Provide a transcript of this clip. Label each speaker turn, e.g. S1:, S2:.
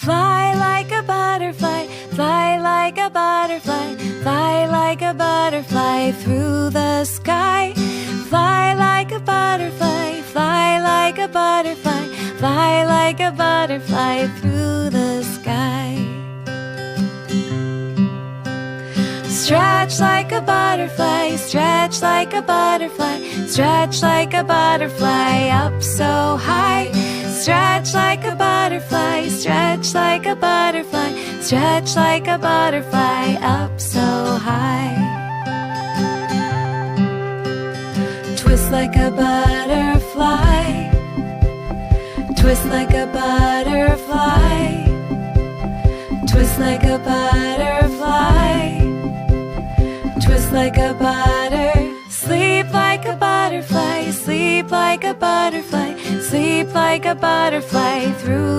S1: Fly like a butterfly, fly like a butterfly, fly like a butterfly through the sky. Fly like a butterfly, fly like a butterfly, fly like a butterfly through the sky. Stretch like a butterfly, stretch like a butterfly, stretch like a butterfly up so high. Stretch like a butterfly, stretch like a butterfly, stretch like a butterfly up so high. Twist like a butterfly, twist like a butterfly, twist like a butterfly, twist like a sleep like a butterfly, sleep like a butterfly, sleep like a butterfly through